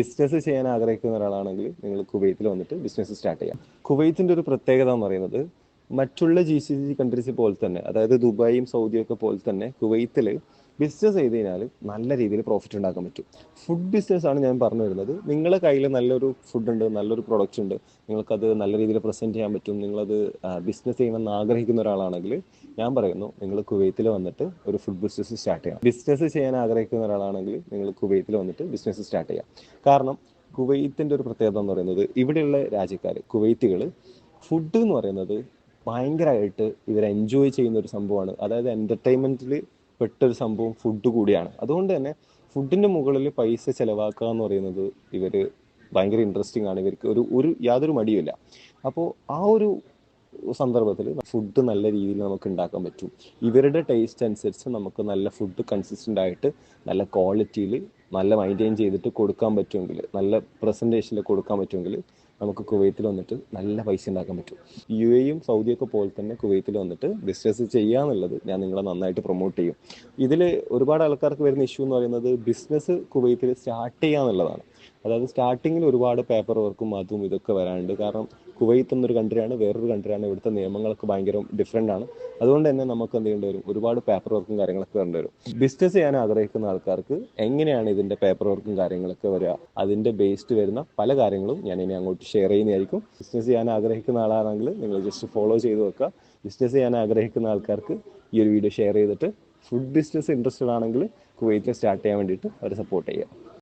Business ചെയ്യാൻ ആഗ്രഹിക്കുന്ന ഒരാളാണെങ്കിൽ നിങ്ങൾ കുവൈത്തിൽ വന്നിട്ട് ബിസിനസ് സ്റ്റാർട്ട് ചെയ്യാം. കുവൈത്തിൻ്റെ ഒരു പ്രത്യേകത എന്ന് പറയുന്നത് മറ്റുള്ള GCC കൺട്രീസ് പോലെ തന്നെ, അതായത് ദുബായും സൗദിയും ഒക്കെ പോലെ തന്നെ കുവൈത്തിൽ ബിസിനസ് ചെയ്ത് കഴിഞ്ഞാൽ നല്ല രീതിയിൽ പ്രോഫിറ്റ് ഉണ്ടാക്കാൻ പറ്റും. ഫുഡ് ബിസിനസ് ആണ് ഞാൻ പറഞ്ഞു വരുന്നത്. നിങ്ങളുടെ കയ്യിൽ നല്ലൊരു ഫുഡ് ഉണ്ട്, നല്ലൊരു പ്രൊഡക്റ്റ് ഉണ്ട്, നിങ്ങൾക്കത് നല്ല രീതിയിൽ പ്രസൻറ്റ് ചെയ്യാൻ പറ്റും, നിങ്ങളത് ബിസിനസ് ചെയ്യണമെന്ന് ആഗ്രഹിക്കുന്ന ഒരാളാണെങ്കിൽ ഞാൻ പറയുന്നു നിങ്ങൾ കുവൈത്തിൽ വന്നിട്ട് ഒരു ഫുഡ് ബിസിനസ് സ്റ്റാർട്ട് ചെയ്യാം. ബിസിനസ് ചെയ്യാൻ ആഗ്രഹിക്കുന്ന ഒരാളാണെങ്കിൽ നിങ്ങൾ കുവൈത്തിൽ വന്നിട്ട് ബിസിനസ് സ്റ്റാർട്ട് ചെയ്യാം. കാരണം കുവൈത്തിൻ്റെ ഒരു പ്രത്യേകത എന്ന് പറയുന്നത് ഇവിടെയുള്ള രാജ്യക്കാർ കുവൈത്തികൾ ഫുഡ് എന്ന് പറയുന്നത് ഭയങ്കരമായിട്ട് ഇവർ എൻജോയ് ചെയ്യുന്ന ഒരു സംഭവമാണ്. അതായത് എൻ്റർടൈൻമെൻറ്റിൽ പെട്ടൊരു സംഭവം ഫുഡ് കൂടിയാണ്. അതുകൊണ്ട് തന്നെ ഫുഡിൻ്റെ മുകളിൽ പൈസ ചിലവാക്കുക എന്ന് പറയുന്നത് ഇവർ ഭയങ്കര ഇൻട്രസ്റ്റിംഗ് ആണ്. ഇവർക്ക് യാതൊരു മടിയുമില്ല. അപ്പോൾ ആ ഒരു സന്ദർഭത്തിൽ ഫുഡ് നല്ല രീതിയിൽ നമുക്ക് ഉണ്ടാക്കാൻ പറ്റും. ഇവരുടെ ടേസ്റ്റ് അനുസരിച്ച് നമുക്ക് നല്ല ഫുഡ് കൺസിസ്റ്റൻ്റ് ആയിട്ട് നല്ല ക്വാളിറ്റിയിൽ നല്ല മെയിൻറ്റെയിൻ ചെയ്തിട്ട് കൊടുക്കാൻ പറ്റുമെങ്കിൽ, നല്ല പ്രസൻറ്റേഷനിൽ കൊടുക്കാൻ പറ്റുമെങ്കിൽ നമുക്ക് കുവൈത്തിൽ വന്നിട്ട് നല്ല പൈസ ഉണ്ടാക്കാൻ പറ്റും. UAEയും സൗദിയൊക്കെ പോലെ തന്നെ കുവൈത്തിൽ വന്നിട്ട് ബിസിനസ് ചെയ്യുക എന്നുള്ളത് ഞാൻ നിങ്ങളെ നന്നായിട്ട് പ്രൊമോട്ട് ചെയ്യും. ഇതിൽ ഒരുപാട് ആൾക്കാർക്ക് വരുന്ന ഇഷ്യൂ എന്ന് പറയുന്നത് ബിസിനസ് കുവൈത്തിൽ സ്റ്റാർട്ട് ചെയ്യുക എന്നുള്ളതാണ്. അതായത് സ്റ്റാർട്ടിങ്ങിൽ ഒരുപാട് പേപ്പർ വർക്കും അതും ഇതൊക്കെ വരാനുണ്ട്. കാരണം കുവൈത്ത് എന്നൊരു കൺട്രിയാണ്, വേറൊരു കൺട്രിയാണ്, ഇവിടുത്തെ നിയമങ്ങളൊക്കെ ഭയങ്കര ഡിഫറെൻ്റ് ആണ്. അതുകൊണ്ട് തന്നെ നമുക്ക് എന്ത് ചെയ്യേണ്ടി വരും, ഒരുപാട് പേപ്പർ വർക്കും കാര്യങ്ങളൊക്കെ വരേണ്ടി വരും. ബിസിനസ് ചെയ്യാൻ ആഗ്രഹിക്കുന്ന ആൾക്കാർക്ക് എങ്ങനെയാണ് ഇതിൻ്റെ പേപ്പർ വർക്കും കാര്യങ്ങളൊക്കെ വരിക, അതിൻ്റെ ബേസ്ഡ് വരുന്ന പല കാര്യങ്ങളും ഞാൻ ഇനി അങ്ങോട്ട് ഷെയർ ചെയ്യുന്നതായിരിക്കും. ബിസിനസ് ചെയ്യാൻ ആഗ്രഹിക്കുന്ന ആളാണെങ്കിൽ നിങ്ങൾ ജസ്റ്റ് ഫോളോ ചെയ്ത് വെക്കുക. ബിസിനസ് ചെയ്യാൻ ആഗ്രഹിക്കുന്ന ആൾക്കാർക്ക് ഈ ഒരു വീഡിയോ ഷെയർ ചെയ്തിട്ട് ഫുഡ് ബിസിനസ് ഇൻട്രസ്റ്റഡ് ആണെങ്കിൽ കുവൈത്തിൽ സ്റ്റാർട്ട് ചെയ്യാൻ വേണ്ടിയിട്ട് അവരെ സപ്പോർട്ട് ചെയ്യുക.